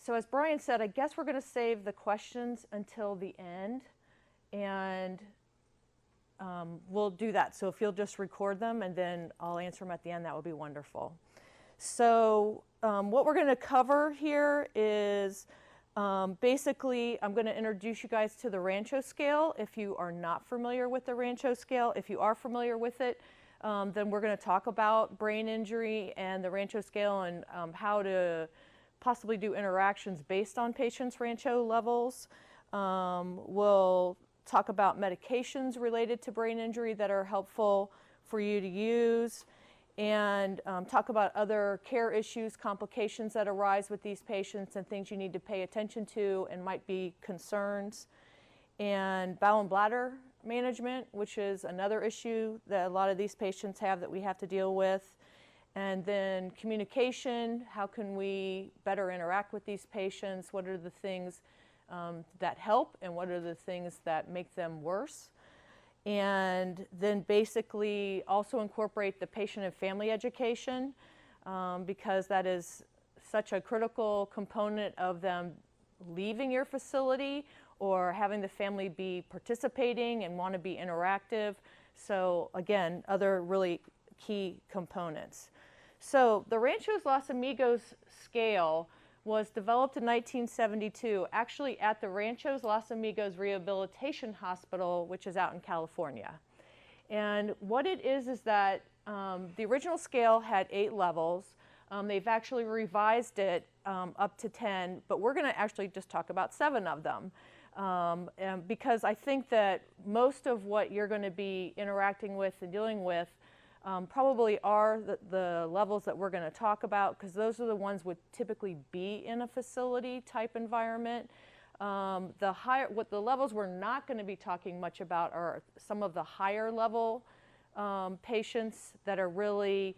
so as Brian said, I guess we're going to save the questions until the end, and we'll do that. So if you'll just record them and then I'll answer them at the end, that would be wonderful. So what we're going to cover here is basically I'm going to introduce you guys to the Rancho scale if you are not familiar with the Rancho scale. If you are familiar with it, then we're going to talk about brain injury and the Rancho scale and how to possibly do interactions based on patients' Rancho levels. We'll talk about medications related to brain injury that are helpful for you to use, and talk about other care issues, complications that arise with these patients and things you need to pay attention to and might be concerns. And bowel and bladder management, which is another issue that a lot of these patients have that we have to deal with. And then communication, how can we better interact with these patients? What are the things that help and what are the things that make them worse? And then basically also incorporate the patient and family education because that is such a critical component of them leaving your facility or having the family be participating and want to be interactive. So again, other really key components. So the Rancho's Los Amigos scale was developed in 1972, actually at the Rancho's Los Amigos Rehabilitation Hospital, which is out in California. And what it is that the original scale had 8 levels. They've actually revised it up to 10, but we're going to actually just talk about 7 of them. Because I think that most of what you're going to be interacting with and dealing with probably are the levels that we're going to talk about, because those are the ones would typically be in a facility type environment. The levels we're not going to be talking much about are some of the higher level patients that are really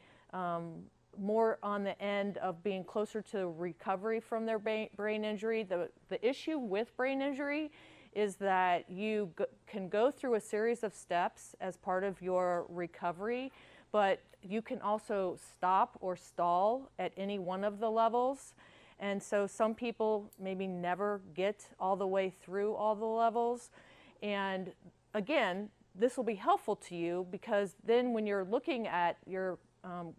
more on the end of being closer to recovery from their brain injury. The issue with brain injury is that you can go through a series of steps as part of your recovery, but you can also stop or stall at any one of the levels. And so some people maybe never get all the way through all the levels. And again, this will be helpful to you because then when you're looking at your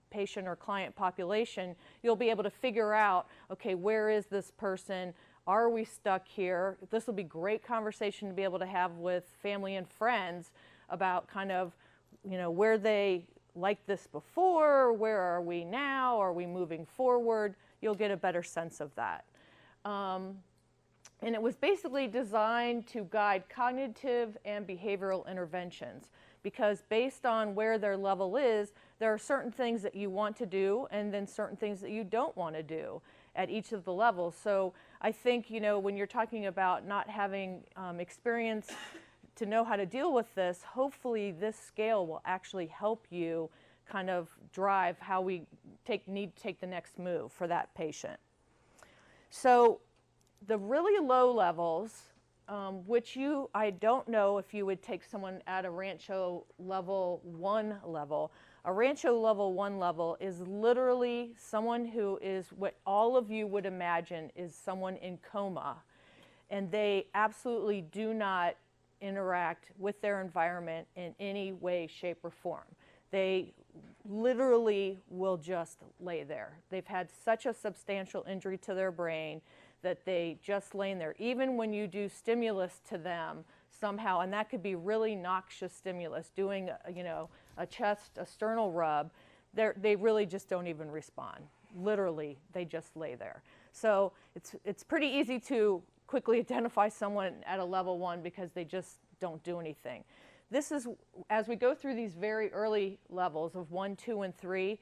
patient or client population, you'll be able to figure out, okay, where is this person? Are we stuck here? This will be great conversation to be able to have with family and friends about kind of, you know, where they liked this before, where are we now, are we moving forward? You'll get a better sense of that. And it was basically designed to guide cognitive and behavioral interventions because based on where their level is, there are certain things that you want to do and then certain things that you don't want to do at each of the levels. So I think, you know, when you're talking about not having experience to know how to deal with this, hopefully this scale will actually help you kind of drive how we need to take the next move for that patient. So the really low levels, which I don't know if you would take someone at a Rancho level 1 level. A Rancho level 1 level is literally someone who is what all of you would imagine is someone in coma, and they absolutely do not interact with their environment in any way, shape, or form. They literally will just lay there. They've had such a substantial injury to their brain that they just lay there. Even when you do stimulus to them somehow, and that could be really noxious stimulus, doing a sternal rub, they really just don't even respond. Literally, they just lay there. So it's pretty easy to quickly identify someone at a level 1 because they just don't do anything. This is, as we go through these very early levels of 1, 2, and 3,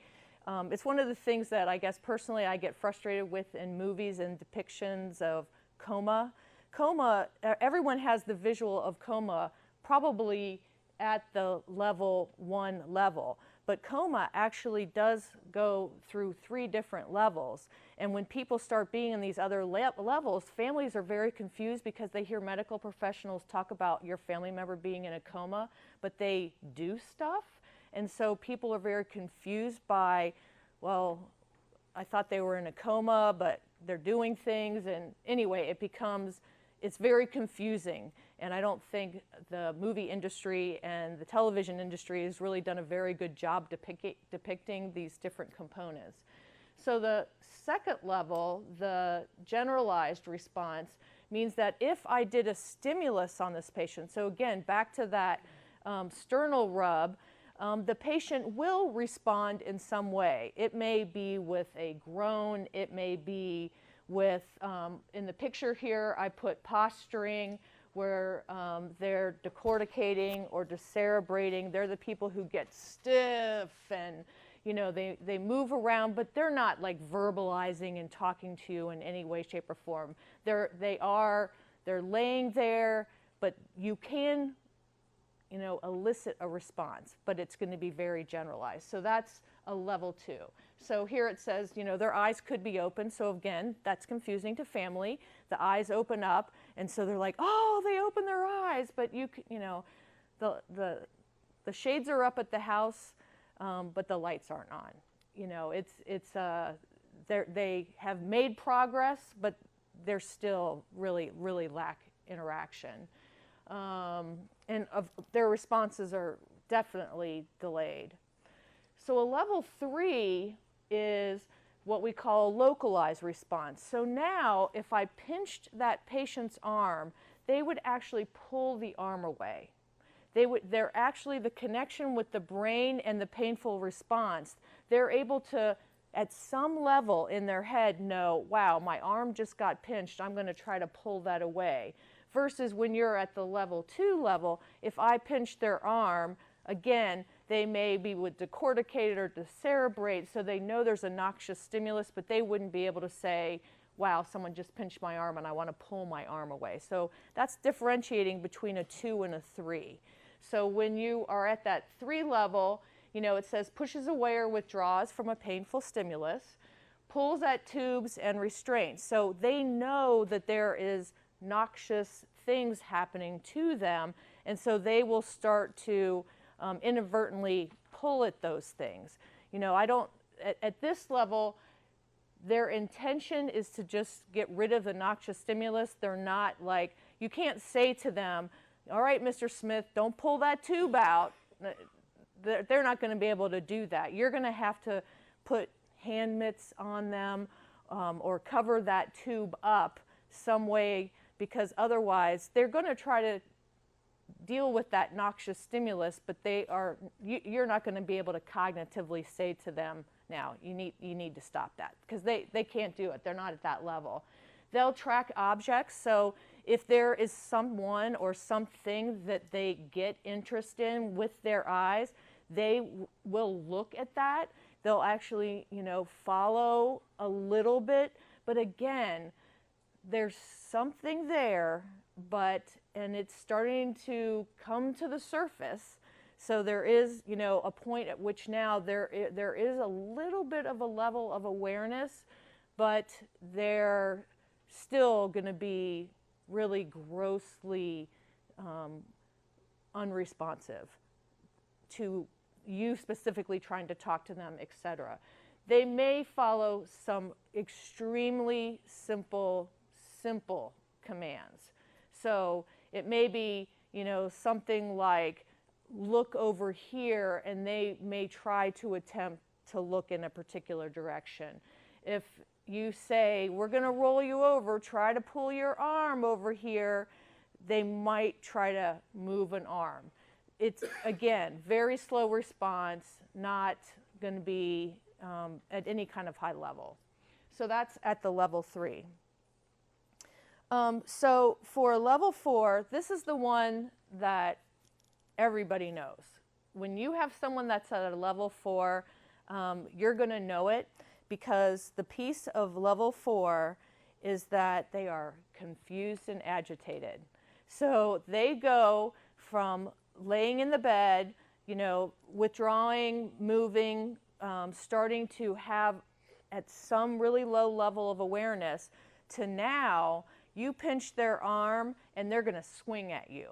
it's one of the things that I guess personally I get frustrated with in movies and depictions of coma. Coma, everyone has the visual of coma probably at the level 1 level, but coma actually does go through 3 different levels. And when people start being in these other levels, families are very confused because they hear medical professionals talk about your family member being in a coma, but they do stuff. And so people are very confused by, well, I thought they were in a coma, but they're doing things, and anyway, it's very confusing. And I don't think the movie industry and the television industry has really done a very good job depicting these different components. So the second level, the generalized response, means that if I did a stimulus on this patient, so again, back to that sternal rub, the patient will respond in some way. It may be with a groan, it may be with, in the picture here, I put posturing, where they're decorticating or decerebrating. They're the people who get stiff and, you know, they move around, but they're not like verbalizing and talking to you in any way, shape, or form. They're laying there, but you can, you know, elicit a response, but it's going to be very generalized. So that's a level 2. So here it says, you know, their eyes could be open. So again, that's confusing to family. The eyes open up, and so they're like, oh, they open their eyes, but you know, the shades are up at the house, but the lights aren't on. You know, they have made progress, but they're still really lack interaction. And their responses are definitely delayed. So a level 3 is what we call localized response. So now, if I pinched that patient's arm, they would actually pull the arm away. They're actually the connection with the brain and the painful response. They're able to, at some level in their head, know, wow, my arm just got pinched, I'm going to try to pull that away. Versus when you're at the level 2 level, if I pinch their arm, again, they may be decorticated or decerebrate, so they know there's a noxious stimulus, but they wouldn't be able to say, wow, someone just pinched my arm and I want to pull my arm away. So that's differentiating between a 2 and a 3. So when you are at that 3 level, you know, it says pushes away or withdraws from a painful stimulus, pulls at tubes and restraints. So they know that there is noxious things happening to them, and so they will start to inadvertently pull at those things. You know, at this level, their intention is to just get rid of the noxious stimulus. They're not like, you can't say to them, all right, Mr. Smith, don't pull that tube out. They're not going to be able to do that. You're going to have to put hand mitts on them or cover that tube up some way, because otherwise they're going to try to deal with that noxious stimulus, but you're not going to be able to cognitively say to them, now you need to stop that, because they can't do it. They're not at that level. They'll track objects. So if there is someone or something that they get interest in with their eyes, they will look at that. They'll actually, you know, follow a little bit, but again, there's something there, and it's starting to come to the surface. So there is, you know, a point at which now there is a little bit of a level of awareness, but they're still going to be really grossly unresponsive to you specifically trying to talk to them, etc. They may follow some extremely simple commands. So it may be, you know, something like look over here, and they may try to attempt to look in a particular direction. If you say, we're going to roll you over, try to pull your arm over here, they might try to move an arm. It's, again, very slow response, not going to be at any kind of high level. So that's at the level 3. So for level 4, this is the one that everybody knows. When you have someone that's at a level 4, you're going to know it, because the piece of level 4 is that they are confused and agitated. So they go from laying in the bed, you know, withdrawing, moving, starting to have at some really low level of awareness, to now you pinch their arm and they're going to swing at you.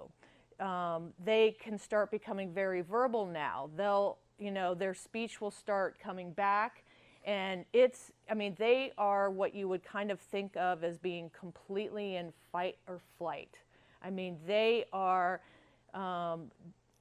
They can start becoming very verbal now. They'll, you know, their speech will start coming back, And it's, I mean, they are what you would kind of think of as being completely in fight or flight. I mean, they are,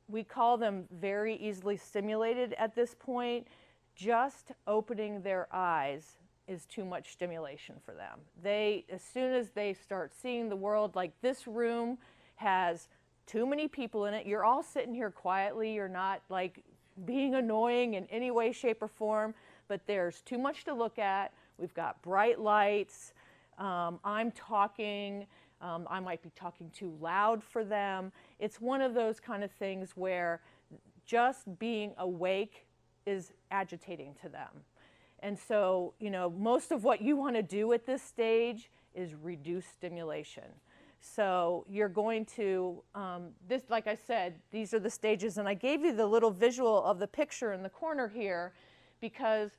we call them very easily stimulated at this point. Just opening their eyes is too much stimulation for them. They, as soon as they start seeing the world, like this room has too many people in it. You're all sitting here quietly. You're not like being annoying in any way, shape, or form, but there's too much to look at. We've got bright lights. I'm talking. I might be talking too loud for them. It's one of those kind of things where just being awake is agitating to them. And so, you know, most of what you want to do at this stage is reduce stimulation. So you're going to, this, like I said, these are the stages, and I gave you the little visual of the picture in the corner here, because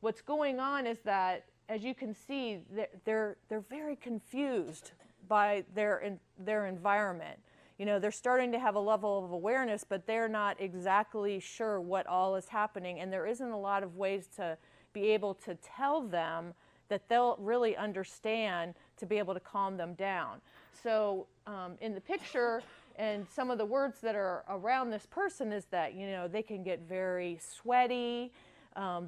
what's going on is that, as you can see, they're very confused by their environment. You know, they're starting to have a level of awareness, but they're not exactly sure what all is happening, and there isn't a lot of ways to be able to tell them that they'll really understand to be able to calm them down. So in the picture, and some of the words that are around this person is that, you know, they can get very sweaty,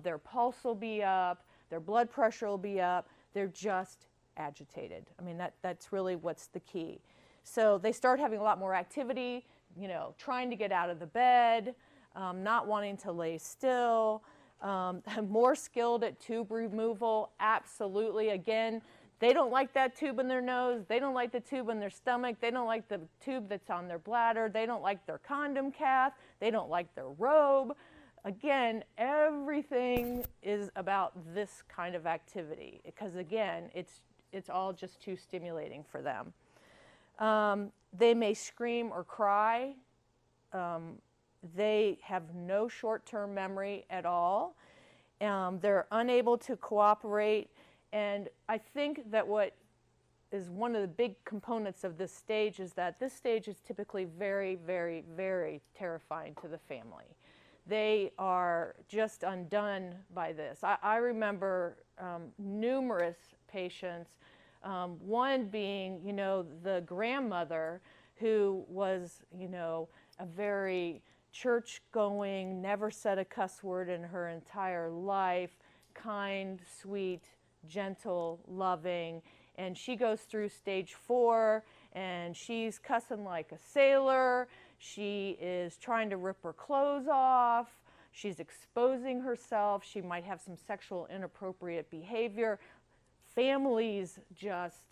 their pulse will be up, their blood pressure will be up, they're just agitated. I mean, that's really what's the key. So they start having a lot more activity, you know, trying to get out of the bed, not wanting to lay still, more skilled at tube removal, absolutely. Again, they don't like that tube in their nose, they don't like the tube in their stomach, they don't like the tube that's on their bladder, they don't like their condom cath, they don't like their robe. Again, everything is about this kind of activity, because again, it's all just too stimulating for them. They may scream or cry. They have no short-term memory at all. They're unable to cooperate. And I think that what is one of the big components of this stage is that this stage is typically very, very, very terrifying to the family. They are just undone by this. I remember numerous patients, one being, you know, the grandmother who was, you know, a very church-going, never said a cuss word in her entire life, kind, sweet, gentle, loving, and she goes through stage 4, and she's cussing like a sailor. She is trying to rip her clothes off. She's exposing herself. She might have some sexual inappropriate behavior. Families just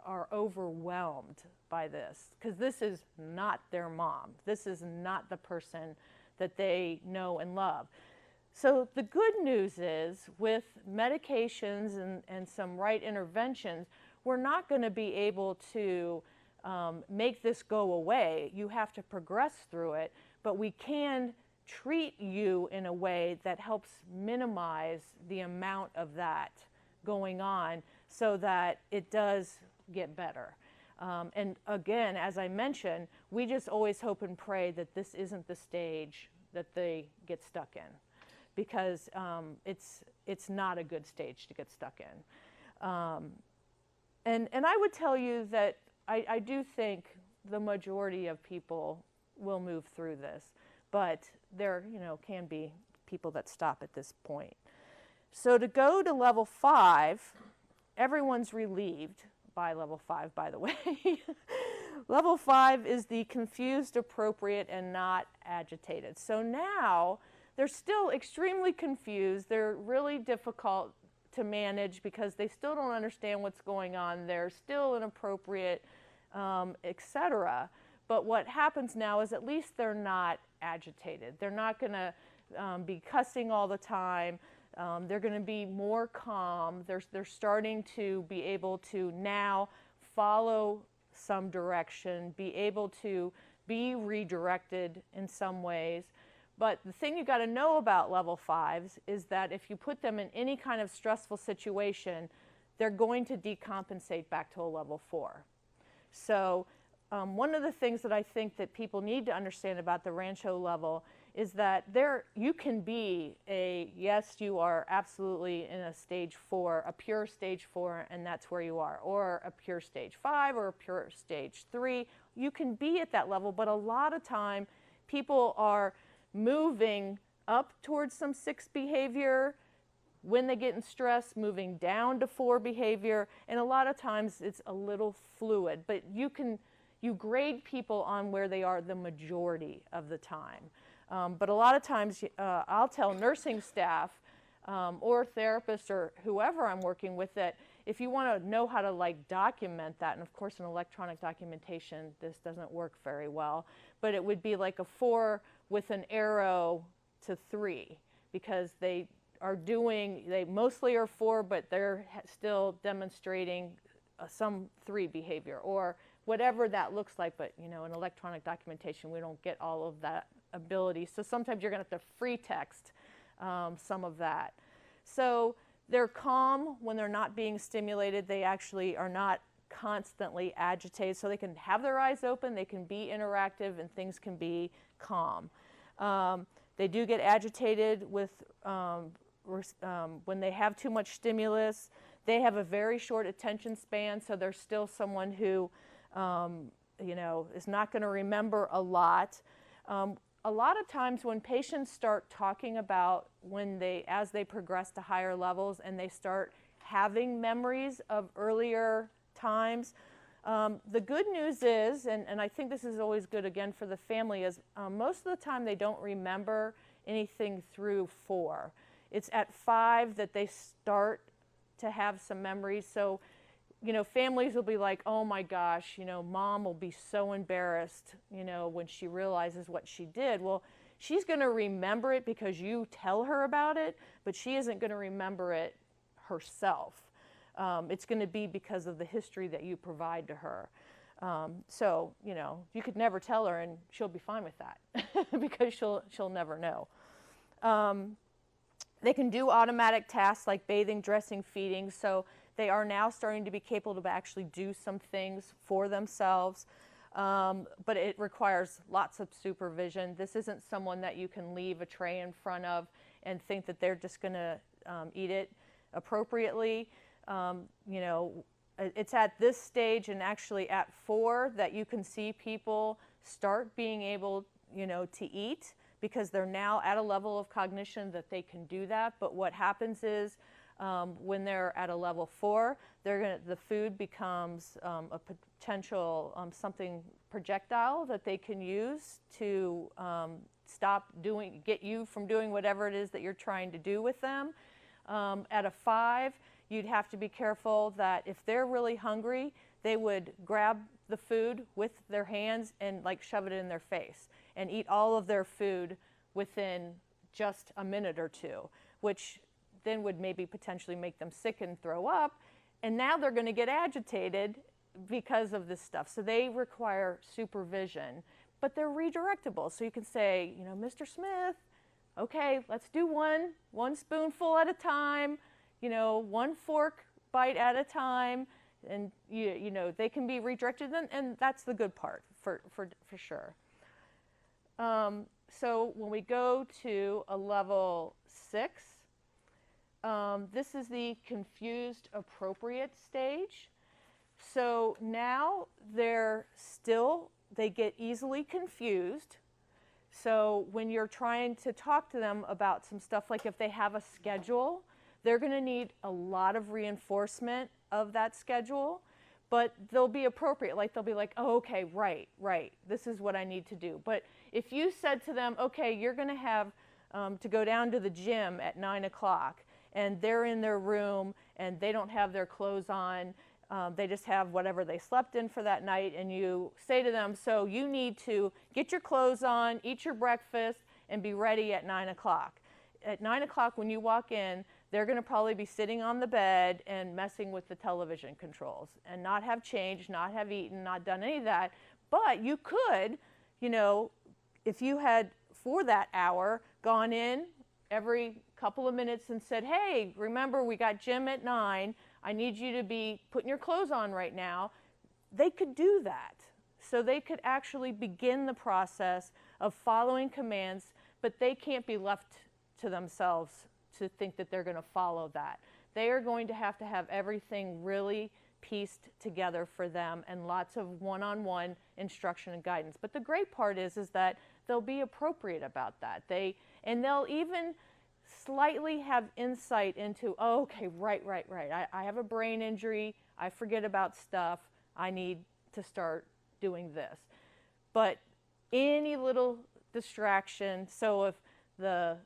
are overwhelmed by this, because this is not their mom. This is not the person that they know and love. So the good news is, with medications and some right interventions, we're not going to be able to make this go away. You have to progress through it, but we can treat you in a way that helps minimize the amount of that going on so that it does get better. And again, as I mentioned, we just always hope and pray that this isn't the stage that they get stuck in, because it's not a good stage to get stuck in. And I would tell you that I do think the majority of people will move through this, but there, you know, can be people that stop at this point. So to go to level 5, everyone's relieved by level 5, by the way. Level 5 is the confused, appropriate, and not agitated. So now they're still extremely confused. They're really difficult to manage because they still don't understand what's going on. They're still inappropriate, etc. But what happens now is at least they're not agitated. They're not going to be cussing all the time. They're going to be more calm. They're starting to be able to now follow some direction, be able to be redirected in some ways. But the thing you got to know about level 5s is that if you put them in any kind of stressful situation, they're going to decompensate back to a level 4. So one of the things that I think that people need to understand about the Rancho level is that you can be yes, you are absolutely in a stage 4, a pure stage 4, and that's where you are, or a pure stage 5 or a pure stage 3. You can be at that level, but a lot of time people are moving up towards some 6 behavior when they get in stress, moving down to 4 behavior, and a lot of times it's a little fluid, but you grade people on where they are the majority of the time. But a lot of times I'll tell nursing staff or therapists or whoever I'm working with that if you want to know how to like document that, and of course in electronic documentation this doesn't work very well, but it would be like a 4 with an arrow to 3, because they mostly are 4, but they're still demonstrating some 3 behavior or whatever that looks like. But in electronic documentation we don't get all of that ability, so sometimes you're going to have to free text some of that. So they're calm when they're not being stimulated. They actually are not constantly agitated, so they can have their eyes open, they can be interactive, and things can be calm. They do get agitated with when they have too much stimulus. They have a very short attention span, so they're still someone who is not going to remember a lot. A lot of times when patients start talking about as they progress to higher levels and they start having memories of earlier times, the good news is, and I think this is always good again for the family, is most of the time they don't remember anything through 4. It's at 5 that they start to have some memories. So families will be like, oh my gosh, mom will be so embarrassed, when she realizes what she did. Well, she's going to remember it because you tell her about it, but she isn't going to remember it herself. It's going to be because of the history that you provide to her. So, you could never tell her and she'll be fine with that because she'll never know. They can do automatic tasks like bathing, dressing, feeding. So they are now starting to be capable to actually do some things for themselves, but it requires lots of supervision. This isn't someone that you can leave a tray in front of and think that they're just going to eat it appropriately. It's at this stage and actually at 4 that you can see people start being able, to eat, because they're now at a level of cognition that they can do that. But what happens is, when they're at a level 4, the food becomes a potential something projectile that they can use to get you from doing whatever it is that you're trying to do with them. At a 5, you'd have to be careful that if they're really hungry, they would grab the food with their hands and like shove it in their face and eat all of their food within just a minute or 2, which then would maybe potentially make them sick and throw up. And now they're going to get agitated because of this stuff. So they require supervision, but they're redirectable. So you can say, Mr. Smith, okay, let's do one spoonful at a time, 1 fork bite at a time. And they can be redirected, and that's the good part for sure. So when we go to a level 6, this is the confused appropriate stage. So now they get easily confused. So when you're trying to talk to them about some stuff, like if they have a schedule, they're going to need a lot of reinforcement of that schedule, but they'll be appropriate. Like they'll be like, oh, okay, right, this is what I need to do. But if you said to them, okay, you're going to have to go down to the gym at 9 o'clock, and they're in their room and they don't have their clothes on, they just have whatever they slept in for that night, and you say to them, so you need to get your clothes on, eat your breakfast, and be ready at 9 o'clock. At 9 o'clock when you walk in, they're going to probably be sitting on the bed and messing with the television controls and not have changed, not have eaten, not done any of that. But you could, if you had for that hour gone in every couple of minutes and said, hey, remember we got gym at 9, I need you to be putting your clothes on right now, they could do that. So they could actually begin the process of following commands but they can't be left to themselves to think that they're going to follow that. They are going to have everything really pieced together for them and lots of one-on-one instruction and guidance. But the great part is that they'll be appropriate about that. And they'll even slightly have insight into, oh, okay, right. I have a brain injury. I forget about stuff. I need to start doing this. But any little distraction, so if the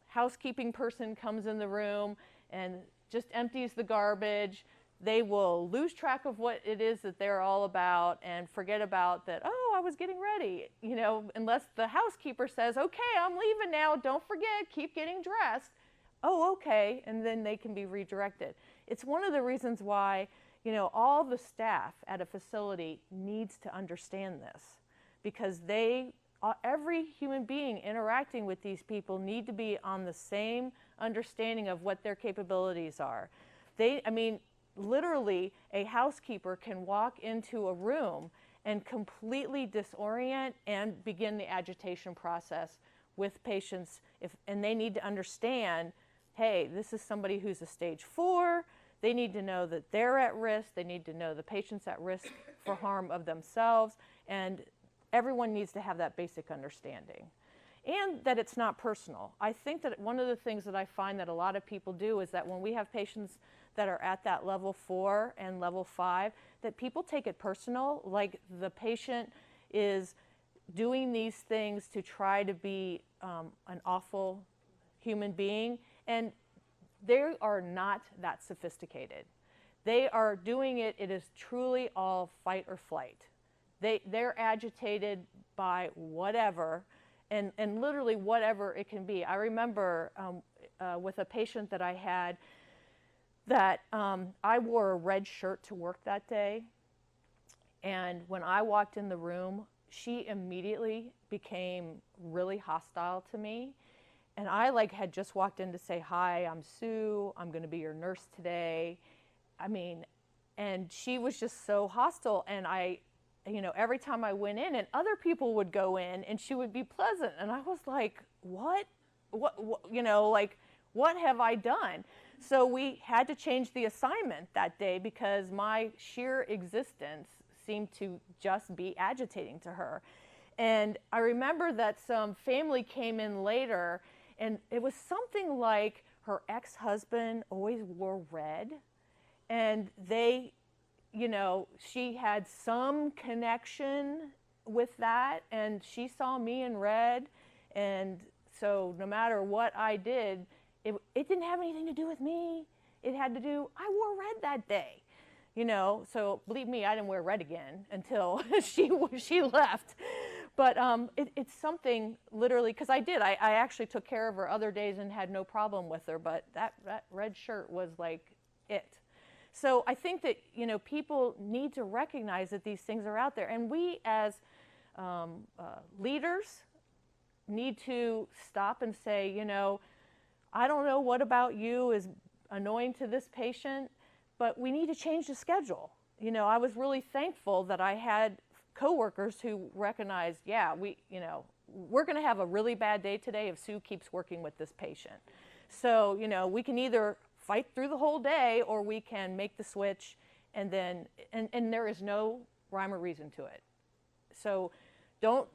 housekeeping person comes in the room and just empties the garbage, they will lose track of what it is that they're all about and forget about that, oh, I was getting ready, you know, unless the housekeeper says, okay, I'm leaving now, don't forget, keep getting dressed. Oh, okay, and then they can be redirected. It's one of the reasons why, you know, all the staff at a facility needs to understand this, because every human being interacting with these people need to be on the same understanding of what their capabilities are. I mean, literally, a housekeeper can walk into a room and completely disorient and begin the agitation process with patients, and they need to understand, hey, this is somebody who's a stage 4. They need to know that they're at risk. They need to know the patient's at risk for harm of themselves, and everyone needs to have that basic understanding. And that it's not personal. I think that one of the things that I find that a lot of people do is that when we have patients that are at that level 4 and level 5, that people take it personal, like the patient is doing these things to try to be an awful human being, and they are not that sophisticated. They are doing it, it is truly all fight or flight. They're agitated by whatever, and literally whatever it can be. I remember with a patient that I had that I wore a red shirt to work that day, and when I walked in the room, she immediately became really hostile to me. And I had just walked in to say, hi, I'm Sue, I'm gonna be your nurse today. I mean, and she was just so hostile, and you know, every time I went in and other people would go in and she would be pleasant, and I was like, what, you know, like, what have I done? So we had to change the assignment that day because my sheer existence seemed to just be agitating to her. And I remember that some family came in later, and it was something like her ex-husband always wore red, and they, you know, she had some connection with that, and she saw me in red, and so no matter what I did, it didn't have anything to do with me. It had to do, I wore red that day, you know, so believe me, I didn't wear red again until she left. But it's something literally, because I actually took care of her other days and had no problem with her, but that red shirt was like it. So I think that, you know, people need to recognize that these things are out there, and we as leaders need to stop and say, you know, I don't know what about you is annoying to this patient, but we need to change the schedule. You know, I was really thankful that I had coworkers who recognized, yeah, we're going to have a really bad day today if Sue keeps working with this patient. So, you know, we can either fight through the whole day or we can make the switch, and then, and there is no rhyme or reason to it. So don't,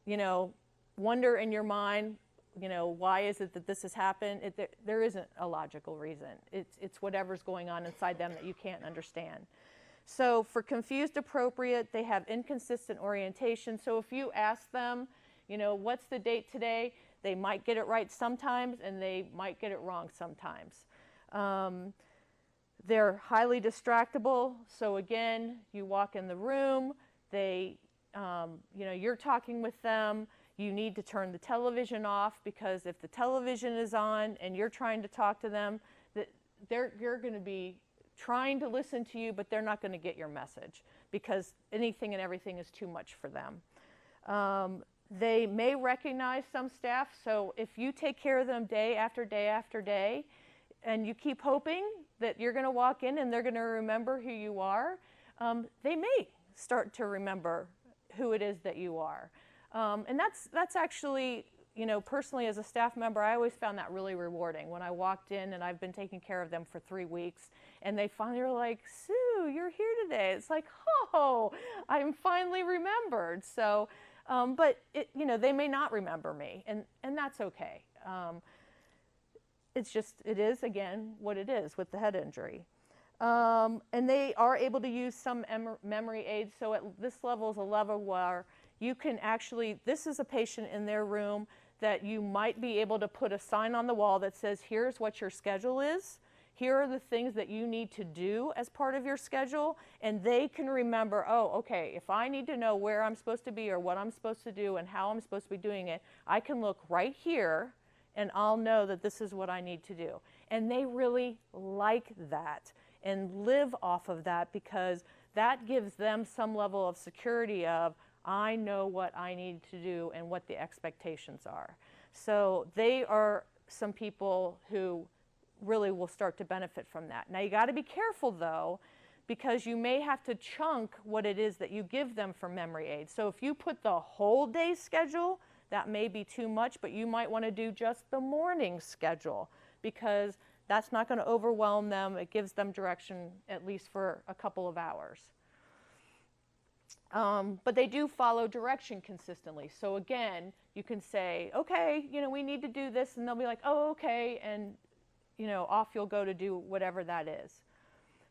you know, wonder in your mind, you know, why is it that this has happened? There isn't a logical reason. It's whatever's going on inside them that you can't understand. So for confused appropriate, they have inconsistent orientation. So if you ask them, you know, what's the date today? They might get it right sometimes, and they might get it wrong sometimes. They're highly distractible. So again, you walk in the room, you know, you're talking with them. You need to turn the television off, because if the television is on and you're trying to talk to them, you're going to be trying to listen to you, but they're not going to get your message because anything and everything is too much for them. They may recognize some staff, so if you take care of them day after day after day, and you keep hoping that you're going to walk in and they're going to remember who you are, they may start to remember who it is that you are. And that's actually, personally as a staff member, I always found that really rewarding when I walked in and I've been taking care of them for 3 weeks and they finally are like, Sue, you're here today. It's like, oh, I'm finally remembered. So, but they may not remember me, and that's okay. It is, again, what it is with the head injury. And they are able to use some memory aids. So at this level is a level where you can actually, this is a patient in their room that you might be able to put a sign on the wall that says, here's what your schedule is. Here are the things that you need to do as part of your schedule. And they can remember, oh, okay, if I need to know where I'm supposed to be or what I'm supposed to do and how I'm supposed to be doing it, I can look right here and I'll know that this is what I need to do. And they really like that and live off of that because that gives them some level of security of, I know what I need to do and what the expectations are. So they are some people who really will start to benefit from that. Now you got to be careful though, because you may have to chunk what it is that you give them for memory aids. So if you put the whole day schedule, that may be too much, but you might want to do just the morning schedule because that's not going to overwhelm them. It gives them direction at least for a couple of hours. But they do follow direction consistently. So again, you can say, okay, we need to do this, and they'll be like, oh, okay, and off you'll go to do whatever that is.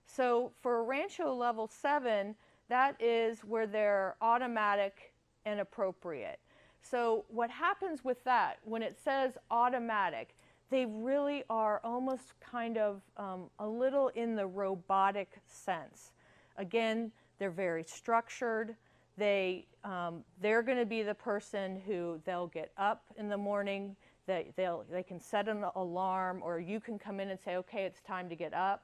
So for Rancho level 7, that is where they're automatic and appropriate. So what happens with that, when it says automatic, they really are almost kind of a little in the robotic sense. Again, they're very structured. They're going to be the person who they'll get up in the morning. They can set an alarm, or you can come in and say, okay, it's time to get up.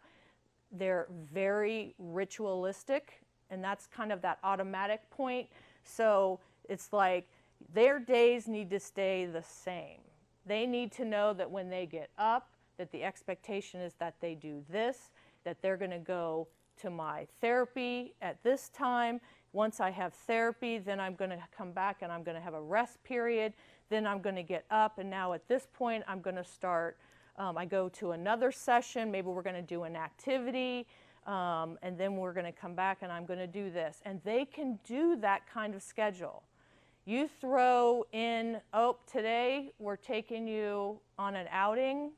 They're very ritualistic, and that's kind of that automatic point. So it's like their days need to stay the same. They need to know that when they get up, that the expectation is that they do this, that they're going to go to my therapy at this time. Once I have therapy, then I'm going to come back and I'm going to have a rest period. Then I'm going to get up, and now at this point I'm going to start, I go to another session, maybe we're going to do an activity, and then we're going to come back and I'm going to do this. And they can do that kind of schedule. You throw in, oh, today we're taking you on an outing,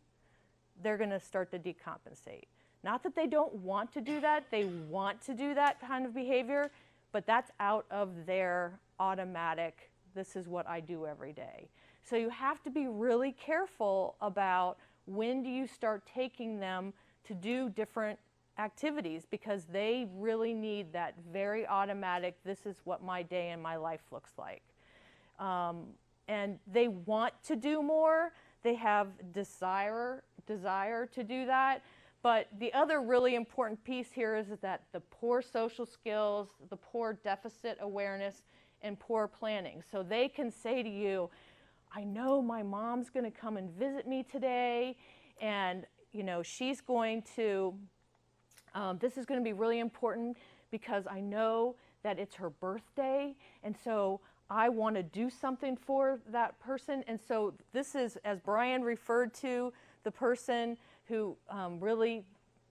they're going to start to decompensate. Not that they don't want to do that, they want to do that kind of behavior, but that's out of their automatic, this is what I do every day. So you have to be really careful about when do you start taking them to do different activities, because they really need that very automatic, this is what my day and my life looks like. And they want to do more, they have desire to do that. But the other really important piece here is that the poor social skills, the poor deficit awareness, and poor planning. So they can say to you, I know my mom's going to come and visit me today, and she's going to, this is going to be really important because I know that it's her birthday, and so I want to do something for that person. And so this is, as Brian referred to, the person who really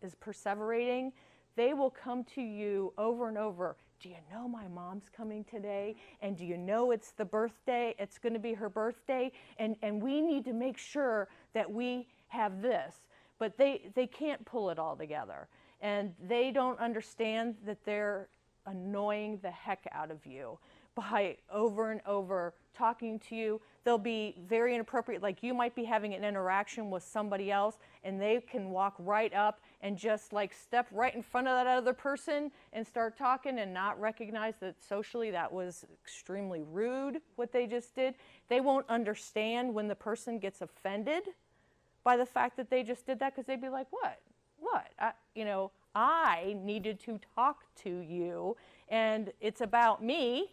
is perseverating. They will come to you over and over. Do you know my mom's coming today? And do you know it's the birthday? It's going to be her birthday. And we need to make sure that we have this. But they can't pull it all together. And they don't understand that they're annoying the heck out of you by over and over talking to you. They'll be very inappropriate, like you might be having an interaction with somebody else and they can walk right up and just like step right in front of that other person and start talking and not recognize that socially that was extremely rude what they just did. They won't understand when the person gets offended by the fact that they just did that, because they'd be like, what? I needed to talk to you and it's about me.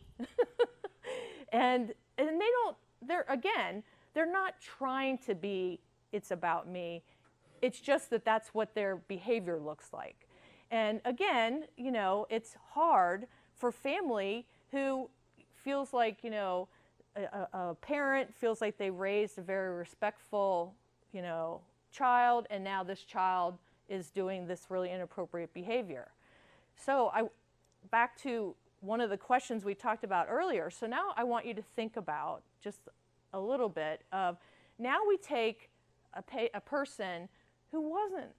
and they're not trying to be, it's about me. It's just that that's what their behavior looks like. And again, it's hard for family who feels like, a parent feels like they raised a very respectful, you know, child, and now this child is doing this really inappropriate behavior. So back to one of the questions we talked about earlier. So now I want you to think about just a little bit of, now we take a person who wasn't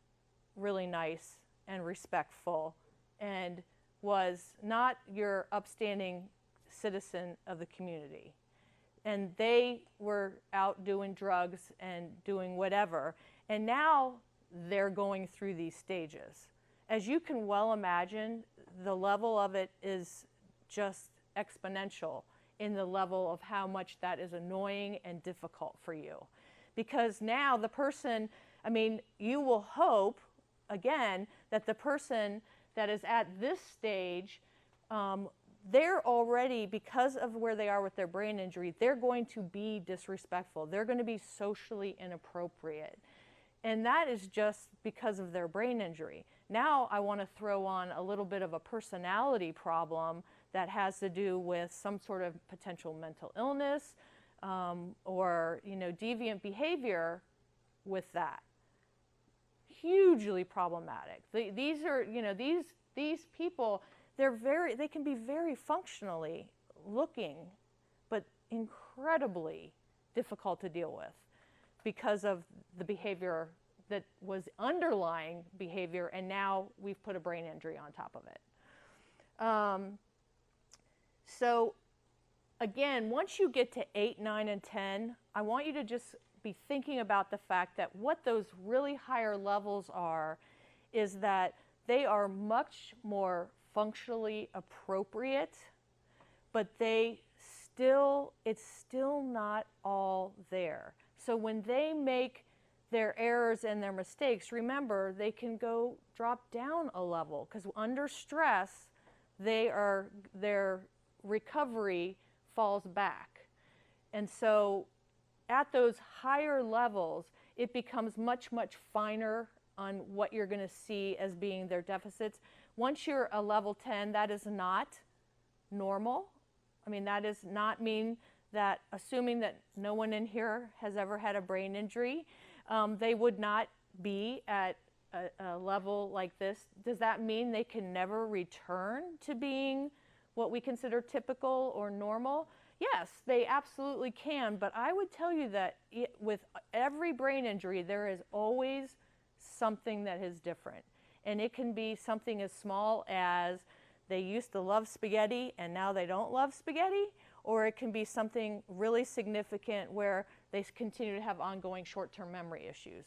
really nice and respectful and was not your upstanding citizen of the community, and they were out doing drugs and doing whatever, and now they're going through these stages. As you can well imagine, the level of it is just exponential in the level of how much that is annoying and difficult for you. Because now the person, I mean, you will hope, again, that the person that is at this stage, they're already, because of where they are with their brain injury, they're going to be disrespectful. They're going to be socially inappropriate. And that is just because of their brain injury. Now I want to throw on a little bit of a personality problem that has to do with some sort of potential mental illness, or, you know, deviant behavior with that. Hugely problematic. These are, you know, these people, they can be very functionally looking, but incredibly difficult to deal with because of the behavior that was underlying behavior, and now we've put a brain injury on top of it. So again, once you get to 8, 9, and 10, I want you to just be thinking about the fact that what those really higher levels are is that they are much more functionally appropriate, but it's still not all there. So when they make their errors and their mistakes, remember, they can go drop down a level, because under stress, their recovery falls back. And so at those higher levels, it becomes much, much finer on what you're going to see as being their deficits. Once you're a level 10, that is not normal. I mean, that does not mean that, assuming that no one in here has ever had a brain injury, they would not be at a level like this. Does that mean they can never return to being what we consider typical or normal? Yes, they absolutely can, but I would tell you that with every brain injury, there is always something that is different. And it can be something as small as they used to love spaghetti and now they don't love spaghetti, or it can be something really significant where they continue to have ongoing short-term memory issues.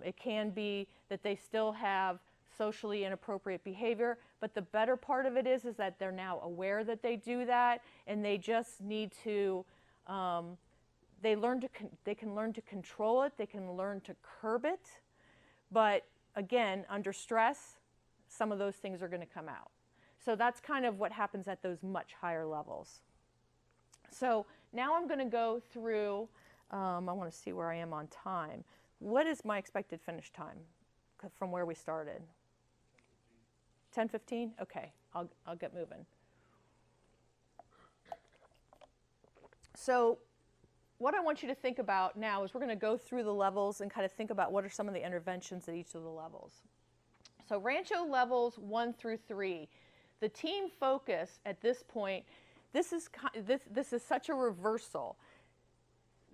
It can be that they still have socially inappropriate behavior, but the better part of it is that they're now aware that they do that, and they just need to, they can learn to control it, they can learn to curb it, but again, under stress, some of those things are going to come out. So that's kind of what happens at those much higher levels. So now I'm going to go through, I want to see where I am on time. What is my expected finish time from where we started? 10:15? Okay, I'll get moving. So what I want you to think about now is we're going to go through the levels and kind of think about what are some of the interventions at each of the levels. So Rancho levels 1 through 3. The team focus at this point, this is such a reversal.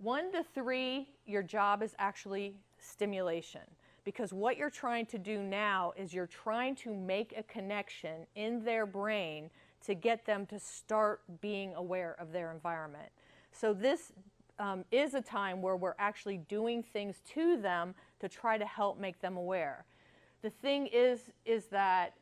1 to 3, your job is actually stimulation. Because what you're trying to do now is you're trying to make a connection in their brain to get them to start being aware of their environment. So this is a time where we're actually doing things to them to try to help make them aware. The thing is that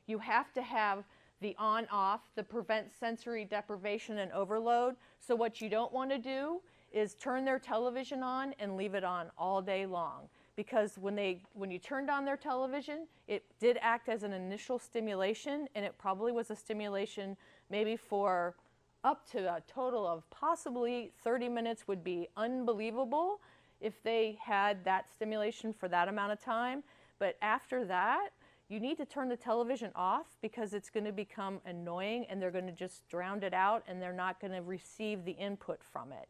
you have to have the on-off, the prevent sensory deprivation and overload. So what you don't want to do is turn their television on and leave it on all day long. Because when you turned on their television, it did act as an initial stimulation, and it probably was a stimulation maybe for up to a total of possibly 30 minutes would be unbelievable if they had that stimulation for that amount of time. But after that, you need to turn the television off because it's going to become annoying and they're going to just drown it out and they're not going to receive the input from it.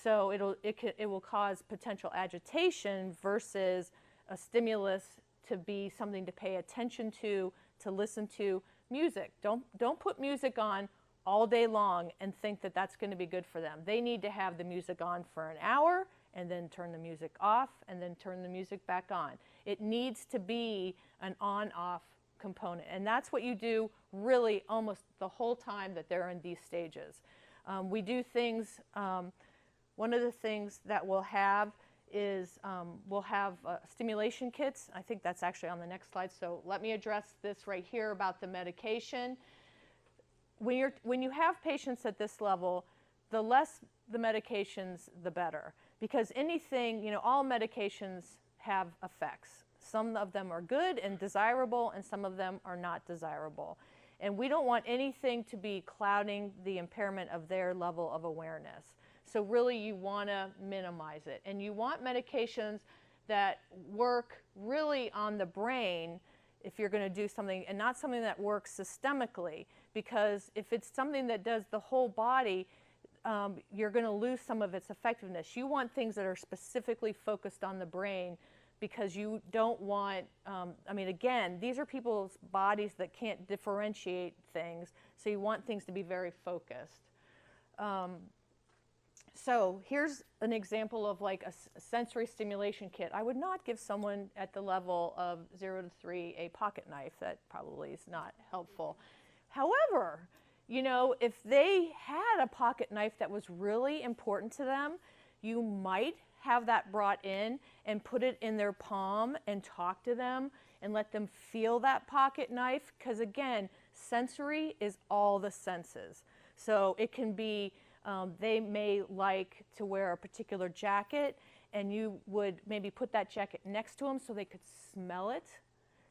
So it will cause potential agitation versus a stimulus to be something to pay attention to listen to. Music. Don't put music on all day long and think that that's going to be good for them. They need to have the music on for an hour and then turn the music off and then turn the music back on. It needs to be an on-off component. And that's what you do really almost the whole time that they're in these stages. We do things, one of the things that we'll have is we'll have stimulation kits. I think that's actually on the next slide. So let me address this right here about the medication. When you have patients at this level, the less the medications, the better. Because anything, you know, all medications have effects. Some of them are good and desirable, and some of them are not desirable. And we don't want anything to be clouding the impairment of their level of awareness. So really you want to minimize it. And you want medications that work really on the brain if you're going to do something, and not something that works systemically, because if it's something that does the whole body, you're going to lose some of its effectiveness. You want things that are specifically focused on the brain, because you don't want, I mean, again, these are people's bodies that can't differentiate things, so you want things to be very focused. So here's an example of like a sensory stimulation kit. I would not give someone at the level of 0 to 3 a pocket knife. That probably is not helpful. However, you know, if they had a pocket knife that was really important to them, you might have that brought in and put it in their palm and talk to them and let them feel that pocket knife, because again, sensory is all the senses. So it can be, they may like to wear a particular jacket, and you would maybe put that jacket next to them so they could smell it,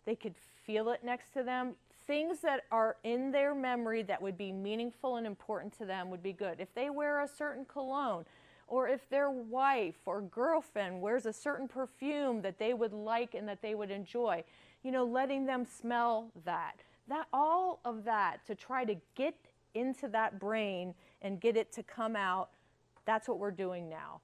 they could feel it next to them. Things that are in their memory that would be meaningful and important to them would be good. If they wear a certain cologne, or if their wife or girlfriend wears a certain perfume that they would like and that they would enjoy, you know, letting them smell that. All of that to try to get into that brain and get it to come out, that's what we're doing now.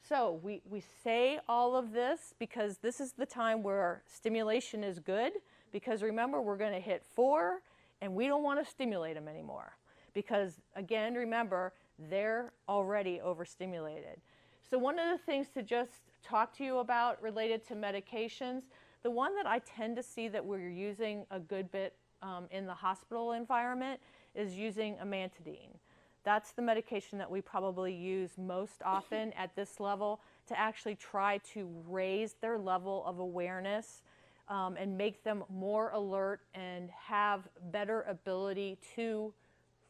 So we say all of this because this is the time where stimulation is good, because remember, we're going to hit 4 and we don't want to stimulate them anymore, because again, remember, they're already overstimulated. So one of the things to just talk to you about related to medications, the one that I tend to see that we're using a good bit in the hospital environment is using amantadine. That's the medication that we probably use most often at this level to actually try to raise their level of awareness and make them more alert and have better ability to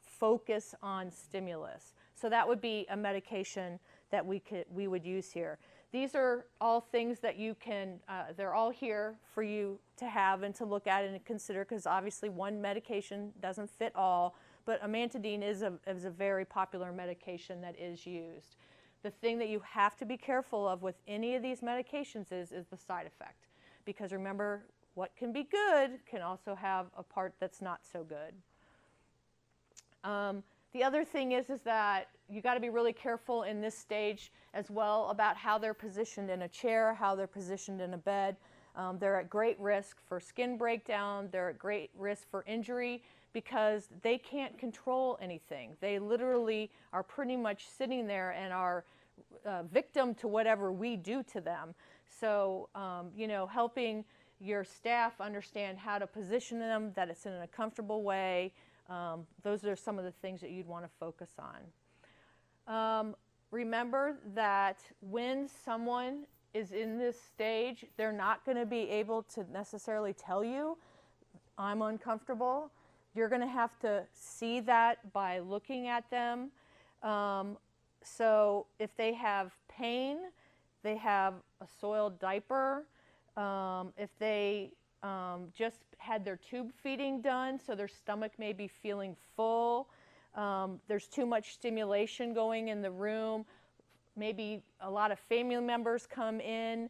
focus on stimulus. So that would be a medication that we would use here. These are all things that you can, they're all here for you to have and to look at and consider, because obviously one medication doesn't fit all, but amantadine is a very popular medication that is used. The thing that you have to be careful of with any of these medications is the side effect, because remember, what can be good can also have a part that's not so good. The other thing is that you got to be really careful in this stage as well about how they're positioned in a chair, how they're positioned in a bed. They're at great risk for skin breakdown. They're at great risk for injury because they can't control anything. They literally are pretty much sitting there and are victim to whatever we do to them. So, you know, helping your staff understand how to position them, that it's in a comfortable way. Those are some of the things that you'd want to focus on. Remember that when someone is in this stage, they're not going to be able to necessarily tell you, I'm uncomfortable. You're going to have to see that by looking at them. So if they have pain, they have a soiled diaper, if they just had their tube feeding done, so their stomach may be feeling full, there's too much stimulation going in the room, maybe a lot of family members come in,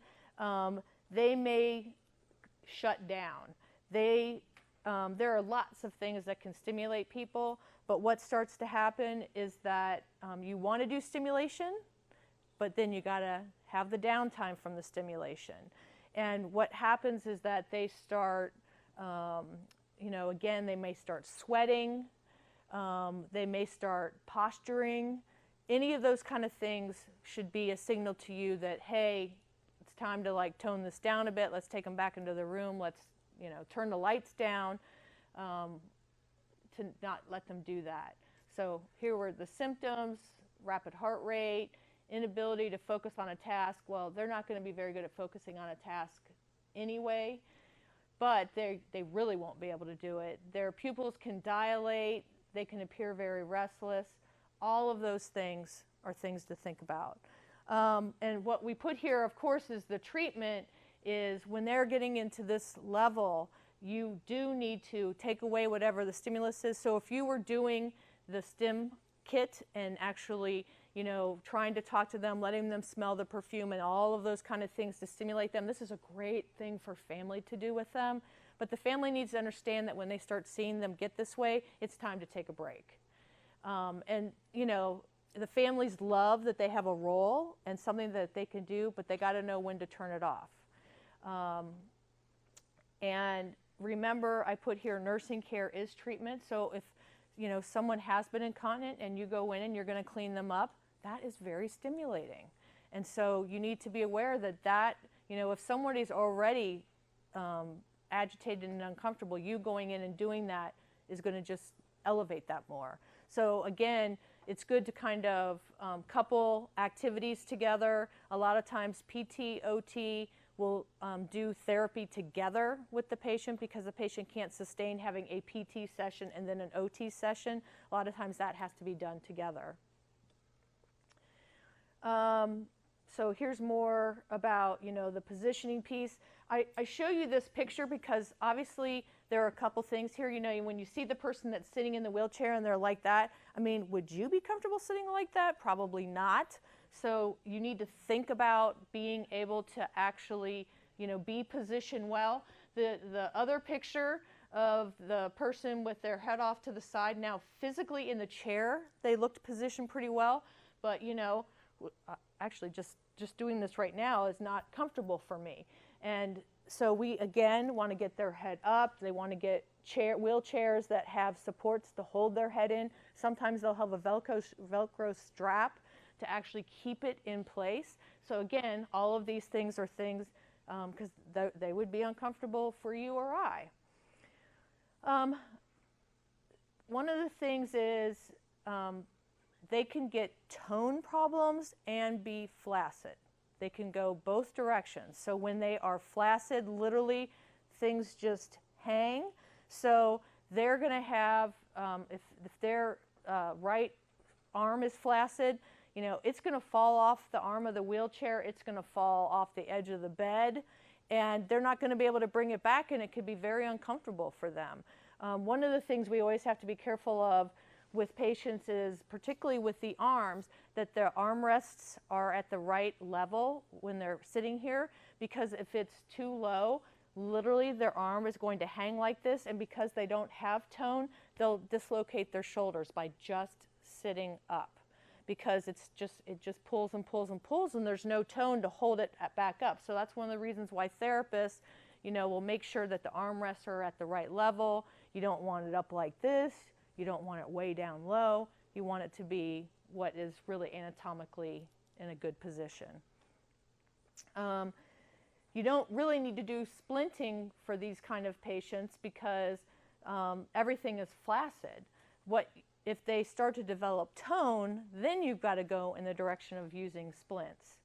they may shut down. there are lots of things that can stimulate people, but what starts to happen is that you want to do stimulation, but then you got to have the downtime from the stimulation. And what happens is that they start, again, they may start sweating, they may start posturing. Any of those kind of things should be a signal to you that, hey, it's time to like tone this down a bit. Let's take them back into the room. Let's, turn the lights down, to not let them do that. So here were the symptoms: rapid heart rate, inability to focus on a task. Well, they're not going to be very good at focusing on a task anyway, but they really won't be able to do it. Their pupils can dilate. They can appear very restless. All of those things are things to think about. And what we put here, of course, is the treatment is when they're getting into this level, you do need to take away whatever the stimulus is. So if you were doing the stim kit and actually, trying to talk to them, letting them smell the perfume and all of those kind of things to stimulate them, this is a great thing for family to do with them. But the family needs to understand that when they start seeing them get this way, it's time to take a break. The families love that they have a role and something that they can do, but they got to know when to turn it off. And remember, I put here nursing care is treatment. So if someone has been incontinent and you go in and you're going to clean them up, that is very stimulating. And so you need to be aware that if somebody's already agitated and uncomfortable, you going in and doing that is going to just elevate that more. So again, it's good to kind of couple activities together. A lot of times PT, OT will do therapy together with the patient because the patient can't sustain having a PT session and then an OT session. A lot of times that has to be done together. So here's more about, the positioning piece. I show you this picture because obviously there are a couple things here. When you see the person that's sitting in the wheelchair and they're like that, would you be comfortable sitting like that? Probably not. So you need to think about being able to actually, be positioned well. The other picture of the person with their head off to the side, now physically in the chair, they looked positioned pretty well, but actually just doing this right now is not comfortable for me. And so we, again, want to get their head up. They want to get wheelchairs that have supports to hold their head in. Sometimes they'll have a Velcro strap to actually keep it in place. So again, all of these things are things, because they would be uncomfortable for you or I. One of the things is they can get tone problems and be flaccid. They can go both directions. So when they are flaccid, literally things just hang. So they're going to have, if their right arm is flaccid, it's going to fall off the arm of the wheelchair. It's going to fall off the edge of the bed. And they're not going to be able to bring it back, and it could be very uncomfortable for them. One of the things we always have to be careful of with patients is, particularly with the arms, that their armrests are at the right level when they're sitting here, because if it's too low, literally their arm is going to hang like this, and because they don't have tone, they'll dislocate their shoulders by just sitting up, because it just pulls and pulls and pulls, and there's no tone to hold it back up. So that's one of the reasons why therapists, will make sure that the armrests are at the right level. You don't want it up like this. You don't want it way down low. You want it to be what is really anatomically in a good position. You don't really need to do splinting for these kind of patients because everything is flaccid. If they start to develop tone, then you've got to go in the direction of using splints.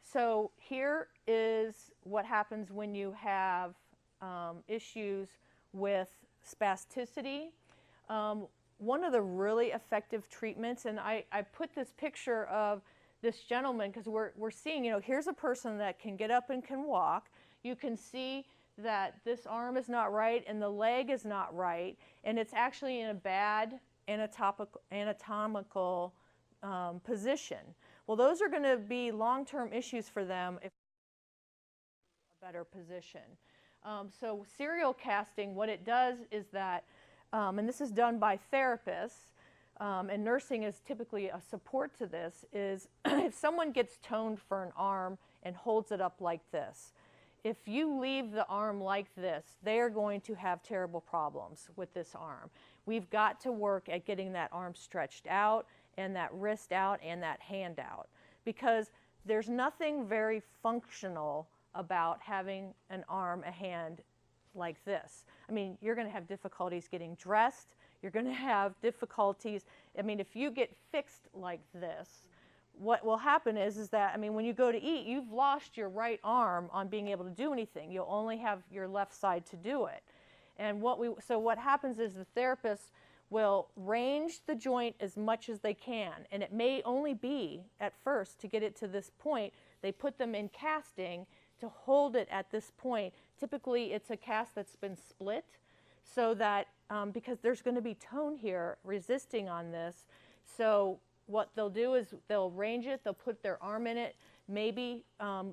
So here is what happens when you have issues with spasticity. One of the really effective treatments, and I put this picture of this gentleman because we're seeing, here's a person that can get up and can walk. You can see that this arm is not right and the leg is not right, and it's actually in a bad anatomical position. Well, those are going to be long-term issues for them if a better position. So serial casting, what it does is that, and this is done by therapists, and nursing is typically a support to this, is if someone gets toned for an arm and holds it up like this, if you leave the arm like this, they are going to have terrible problems with this arm. We've got to work at getting that arm stretched out and that wrist out and that hand out, because there's nothing very functional about having an arm, a hand like this. I mean, you're going to have difficulties getting dressed. You're going to have difficulties. I mean, if you get fixed like this, what will happen is that, I mean, when you go to eat, you've lost your right arm on being able to do anything. You'll only have your left side to do it. And so what happens is the therapist will range the joint as much as they can. And it may only be, at first, to get it to this point, they put them in casting to hold it at this point. Typically, it's a cast that's been split, so that, because there's going to be tone here resisting on this. So what they'll do is they'll range it, they'll put their arm in it, maybe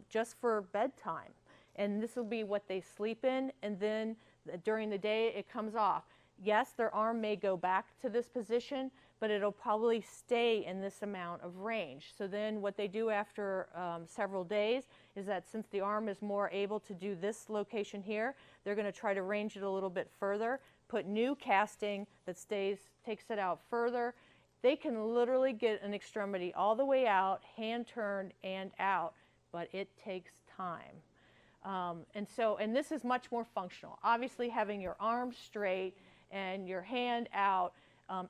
just for bedtime. And this will be what they sleep in, and then during the day it comes off. Yes, their arm may go back to this position, but it'll probably stay in this amount of range. So then what they do after several days is that, since the arm is more able to do this location here, they're going to try to range it a little bit further, put new casting that takes it out further. They can literally get an extremity all the way out, hand turned and out, but it takes time. And this is much more functional. Obviously, having your arm straight and your hand out,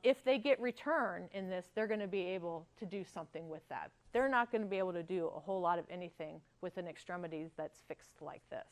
if they get return in this, they're going to be able to do something with that. They're not going to be able to do a whole lot of anything with an extremity that's fixed like this.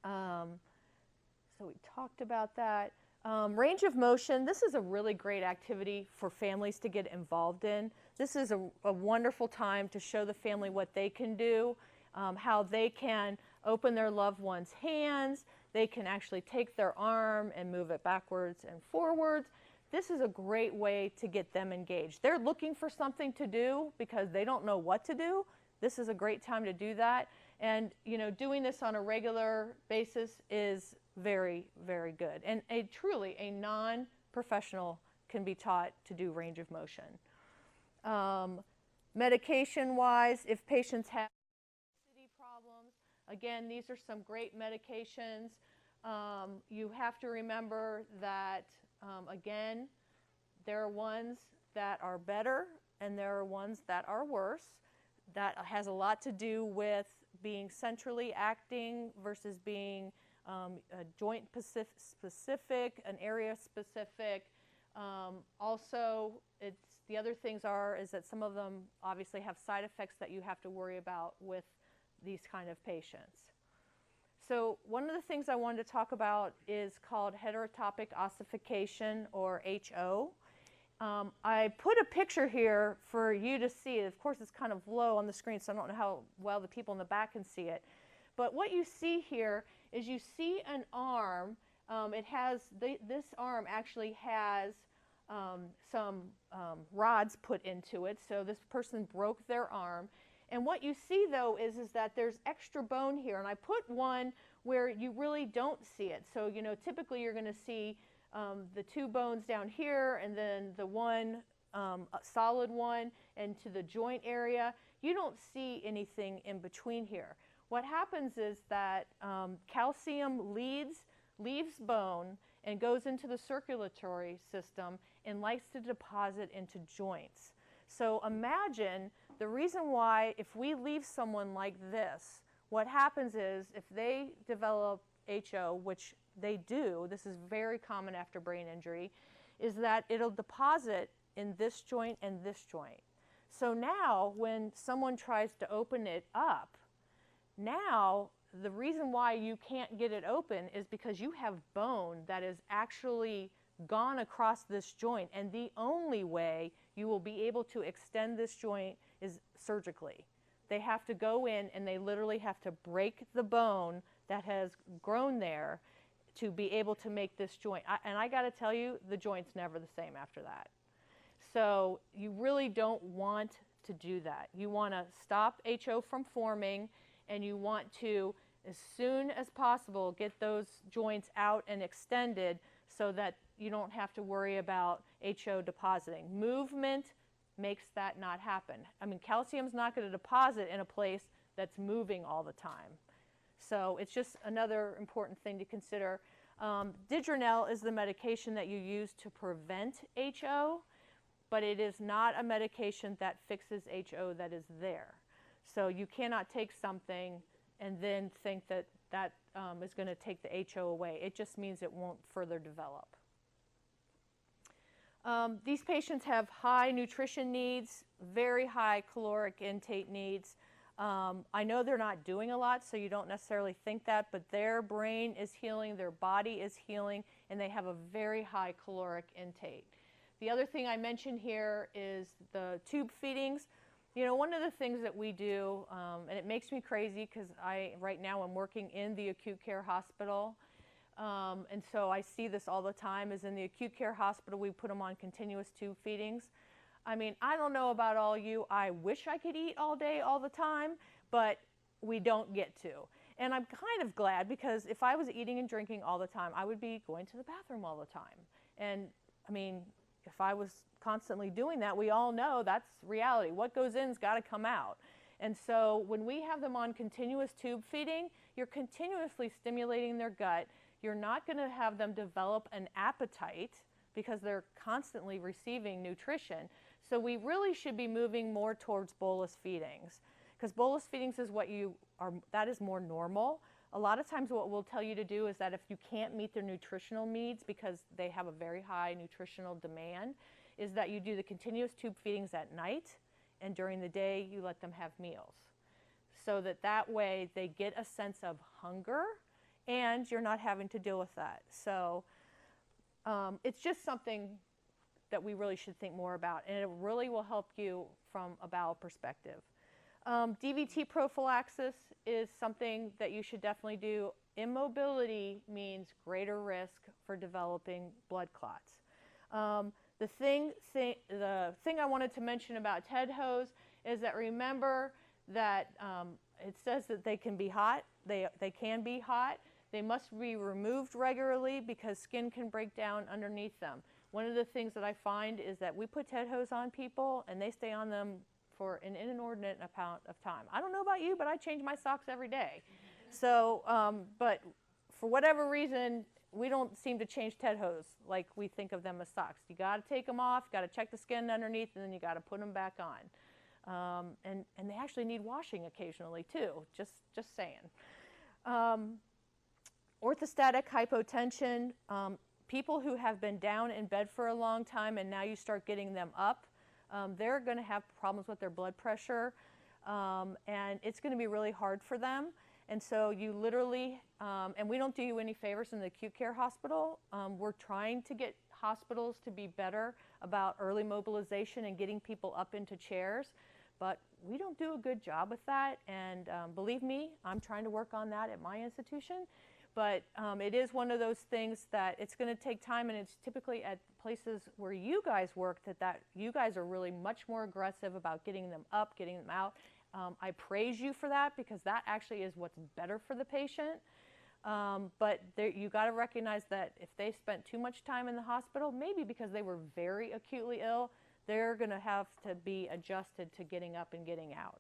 So we talked about that. Range of motion, this is a really great activity for families to get involved in. This is a wonderful time to show the family what they can do, how they can open their loved one's hands. They can actually take their arm and move it backwards and forwards. This is a great way to get them engaged. They're looking for something to do because they don't know what to do. This is a great time to do that. And, you know, doing this on a regular basis is very, very good. And truly, a non-professional can be taught to do range of motion. Medication-wise, if patients have problems, again, these are some great medications. You have to remember that, again, there are ones that are better and there are ones that are worse. That has a lot to do with being centrally acting versus being a joint specific, an area specific. Also, the other things is that some of them obviously have side effects that you have to worry about with these kind of patients. So one of the things I wanted to talk about is called heterotopic ossification, or HO. I put a picture here for you to see. Of course, it's kind of low on the screen, so I don't know how well the people in the back can see it. But what you see here is you see an arm. This arm actually has some rods put into it. So this person broke their arm. And what you see, though, is that there's extra bone here. And I put one where you really don't see it. So, you know, typically you're going to see the two bones down here and then the one solid one and to the joint area. You don't see anything in between here. What happens is that calcium leaves bone and goes into the circulatory system and likes to deposit into joints. So imagine the reason why, if we leave someone like this, what happens is if they develop HO, which they do, this is very common after brain injury, is that it'll deposit in this joint and this joint. So now when someone tries to open it up, now the reason why you can't get it open is because you have bone that is actually gone across this joint, and the only way you will be able to extend this joint is surgically. They have to go in and they literally have to break the bone that has grown there to be able to make this joint. And I got to tell you, the joint's never the same after that. So you really don't want to do that. You want to stop HO from forming, and you want to as soon as possible, get those joints out and extended so that you don't have to worry about HO depositing. Movement makes that not happen. I mean, calcium's not going to deposit in a place that's moving all the time. So it's just another important thing to consider. Didronel is the medication that you use to prevent HO, but it is not a medication that fixes HO that is there. So you cannot take something and then think that that is going to take the HO away. It just means it won't further develop. These patients have high nutrition needs, very high caloric intake needs. I know they're not doing a lot, so you don't necessarily think that, but their brain is healing, their body is healing, and they have a very high caloric intake. The other thing I mentioned here is the tube feedings. You know, one of the things that we do, and it makes me crazy because right now I'm working in the acute care hospital, and so I see this all the time, is in the acute care hospital we put them on continuous tube feedings. I mean, I don't know about all you. I wish I could eat all day, all the time, but we don't get to. And I'm kind of glad, because if I was eating and drinking all the time, I would be going to the bathroom all the time. And I mean, if I was constantly doing that, we all know that's reality. What goes in's got to come out. And so when we have them on continuous tube feeding, you're continuously stimulating their gut. You're not going to have them develop an appetite because they're constantly receiving nutrition. So we really should be moving more towards bolus feedings, because bolus feedings is what that is more normal. A lot of times what we'll tell you to do is that if you can't meet their nutritional needs because they have a very high nutritional demand, is that you do the continuous tube feedings at night, and during the day you let them have meals. So that way they get a sense of hunger and you're not having to deal with that. So it's just something that we really should think more about, and it really will help you from a bowel perspective. DVT prophylaxis is something that you should definitely do. Immobility means greater risk for developing blood clots. The thing I wanted to mention about TED hose is that, remember that it says that they can be hot. They can be hot. They must be removed regularly because skin can break down underneath them. One of the things that I find is that we put TED hose on people and they stay on them for an inordinate amount of time. I don't know about you, but I change my socks every day. So, but for whatever reason, we don't seem to change TED hose like we think of them as socks. You got to take them off, got to check the skin underneath, and then you got to put them back on. And they actually need washing occasionally too. Just saying. Orthostatic hypotension. People who have been down in bed for a long time and now you start getting them up, they're going to have problems with their blood pressure, and it's going to be really hard for them. And so you literally, and we don't do you any favors in the acute care hospital. We're trying to get hospitals to be better about early mobilization and getting people up into chairs, but we don't do a good job with that. And believe me, I'm trying to work on that at my institution. But it is one of those things that it's going to take time, and it's typically at places where you guys work that you guys are really much more aggressive about getting them up, getting them out. I praise you for that, because that actually is what's better for the patient. But you got to recognize that if they spent too much time in the hospital, maybe because they were very acutely ill, they're going to have to be adjusted to getting up and getting out.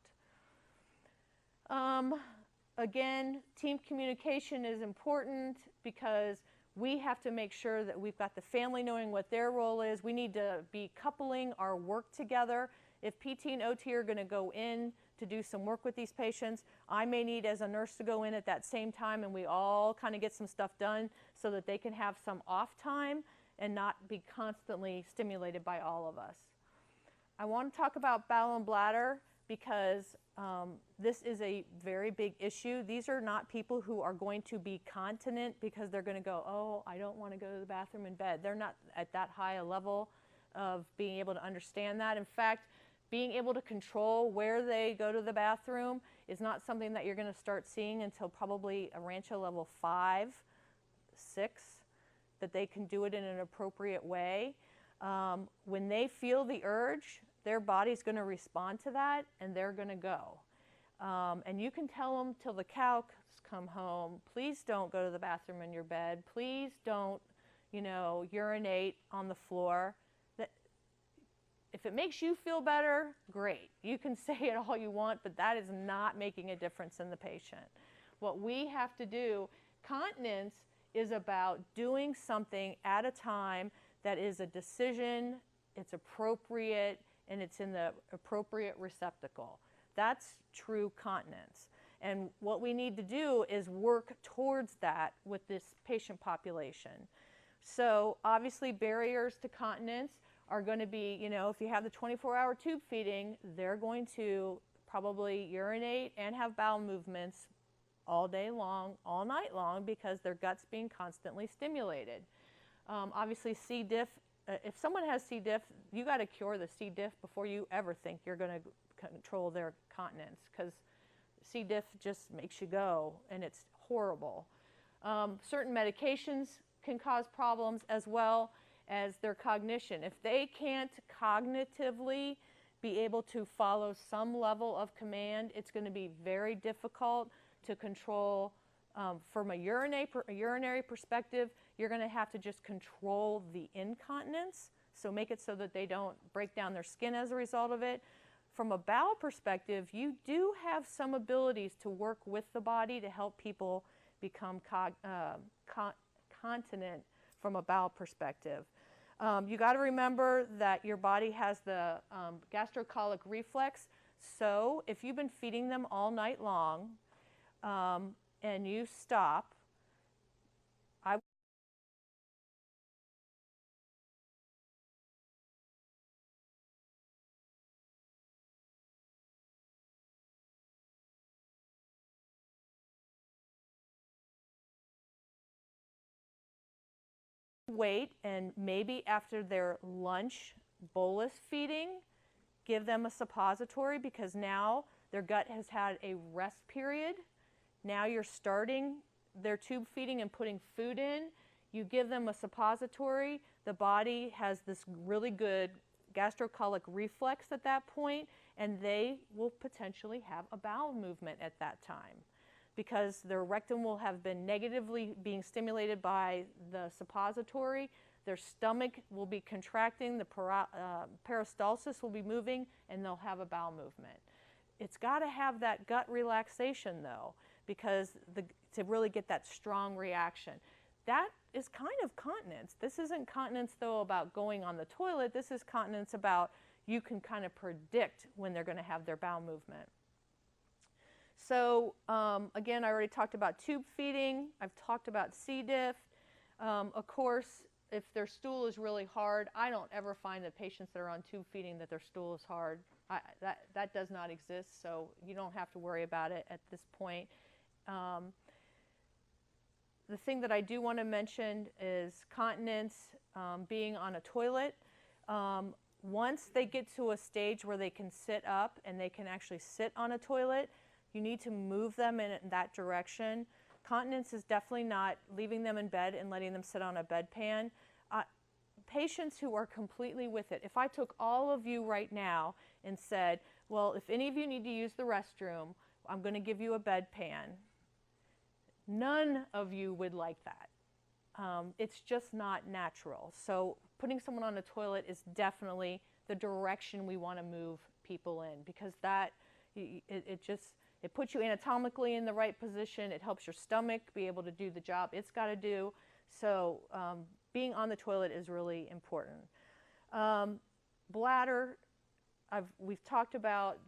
Again, team communication is important because we have to make sure that we've got the family knowing what their role is. We need to be coupling our work together. If PT and OT are going to go in to do some work with these patients, I may need as a nurse to go in at that same time, and we all kind of get some stuff done so that they can have some off time and not be constantly stimulated by all of us. I want to talk about bowel and bladder because this is a very big issue. These are not people who are going to be continent because they're going to go, oh, I don't want to go to the bathroom in bed. They're not at that high a level of being able to understand that. In fact, being able to control where they go to the bathroom is not something that you're going to start seeing until probably a Rancho level 5, 6, that they can do it in an appropriate way. When they feel the urge, their body's going to respond to that, and they're going to go. And you can tell them till the cows come home, please don't go to the bathroom in your bed. Please don't, you know, urinate on the floor. That, if it makes you feel better, great. You can say it all you want, but that is not making a difference in the patient. What we have to do, continence is about doing something at a time that is a decision, it's appropriate, and it's in the appropriate receptacle. That's true continence. And what we need to do is work towards that with this patient population. So obviously barriers to continence are going to be, you know, if you have the 24-hour tube feeding, they're going to probably urinate and have bowel movements all day long, all night long, because their gut's being constantly stimulated. Obviously C. diff, if someone has C. diff, you got to cure the C. diff before you ever think you're going to control their continence, because C. diff just makes you go, and it's horrible. Certain medications can cause problems, as well as their cognition. If they can't cognitively be able to follow some level of command, it's going to be very difficult to control. From a urinary perspective, you're going to have to just control the incontinence, so make it so that they don't break down their skin as a result of it. From a bowel perspective, you do have some abilities to work with the body to help people become continent from a bowel perspective. You got to remember that your body has the gastrocolic reflex, so if you've been feeding them all night long, and you stop, wait, and maybe after their lunch bolus feeding, give them a suppository, because now their gut has had a rest period. Now you're starting their tube feeding and putting food in. You give them a suppository. The body has this really good gastrocolic reflex at that point, and they will potentially have a bowel movement at that time, because their rectum will have been negatively being stimulated by the suppository. Their stomach will be contracting, the peristalsis will be moving, and they'll have a bowel movement. It's got to have that gut relaxation, though, because to really get that strong reaction. That is kind of continence. This isn't continence, though, about going on the toilet. This is continence about you can kind of predict when they're going to have their bowel movement. So again, I already talked about tube feeding. I've talked about C. diff. Of course, if their stool is really hard, I don't ever find that patients that are on tube feeding that their stool is hard. That does not exist, so you don't have to worry about it at this point. The thing that I do want to mention is continence being on a toilet. Once they get to a stage where they can sit up and they can actually sit on a toilet, you need to move them in that direction. Continence is definitely not leaving them in bed and letting them sit on a bedpan. Patients who are completely with it, if I took all of you right now and said, well, if any of you need to use the restroom, I'm going to give you a bedpan, none of you would like that. It's just not natural. So putting someone on a toilet is definitely the direction we want to move people in, because that, it puts you anatomically in the right position. It helps your stomach be able to do the job it's got to do. So being on the toilet is really important. Bladder, we've talked about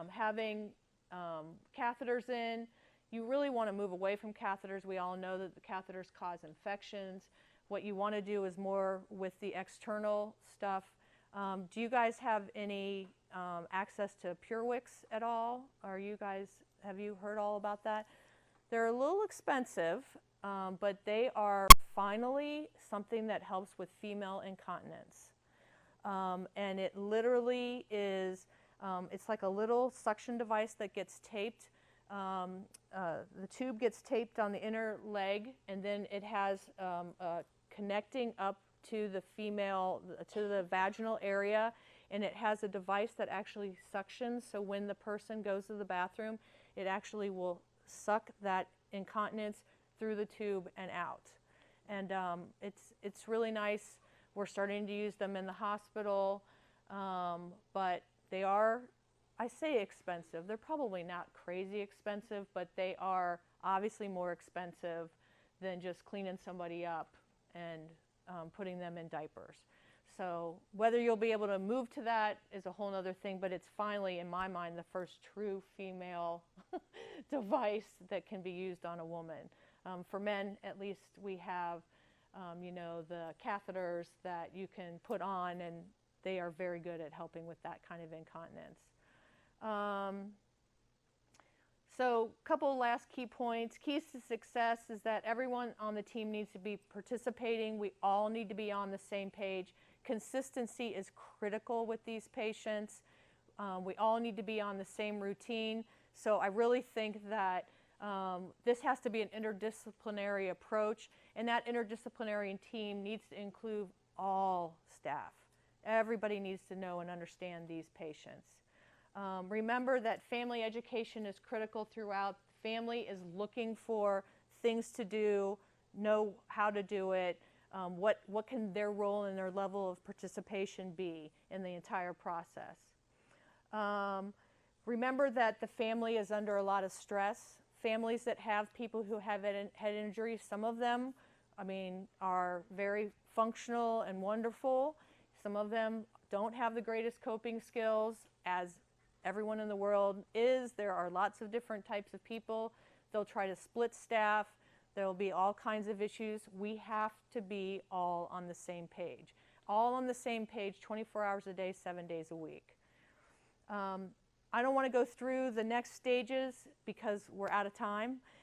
having catheters in. You really want to move away from catheters. We all know that the catheters cause infections. What you want to do is more with the external stuff. Do you guys have any access to PureWicks at all? Have you heard all about that? They're a little expensive, but they are finally something that helps with female incontinence. And it literally is, it's like a little suction device that gets taped. The tube gets taped on the inner leg, and then it has connecting up to the vaginal area, and it has a device that actually suctions, so when the person goes to the bathroom, it actually will suck that incontinence through the tube and out. And it's really nice. We're starting to use them in the hospital, but they are, I say expensive. They're probably not crazy expensive, but they are obviously more expensive than just cleaning somebody up and putting them in diapers. So whether you'll be able to move to that is a whole other thing, but it's finally, in my mind, the first true female device that can be used on a woman. For men, at least, we have, you know, the catheters that you can put on, and they are very good at helping with that kind of incontinence. So a couple last key points. Keys to success is that everyone on the team needs to be participating. We all need to be on the same page. Consistency is critical with these patients. We all need to be on the same routine. So I really think that this has to be an interdisciplinary approach, and that interdisciplinary team needs to include all staff. Everybody needs to know and understand these patients. Remember that family education is critical throughout. Family is looking for things to do, know how to do it, what can their role and their level of participation be in the entire process. Remember that the family is under a lot of stress. Families that have people who have head injuries, some of them, I mean, are very functional and wonderful. Some of them don't have the greatest coping skills, as everyone in the world is. There are lots of different types of people. They'll try to split staff. There will be all kinds of issues. We have to be all on the same page. All on the same page, 24 hours a day, 7 days a week. I don't want to go through the next stages because we're out of time,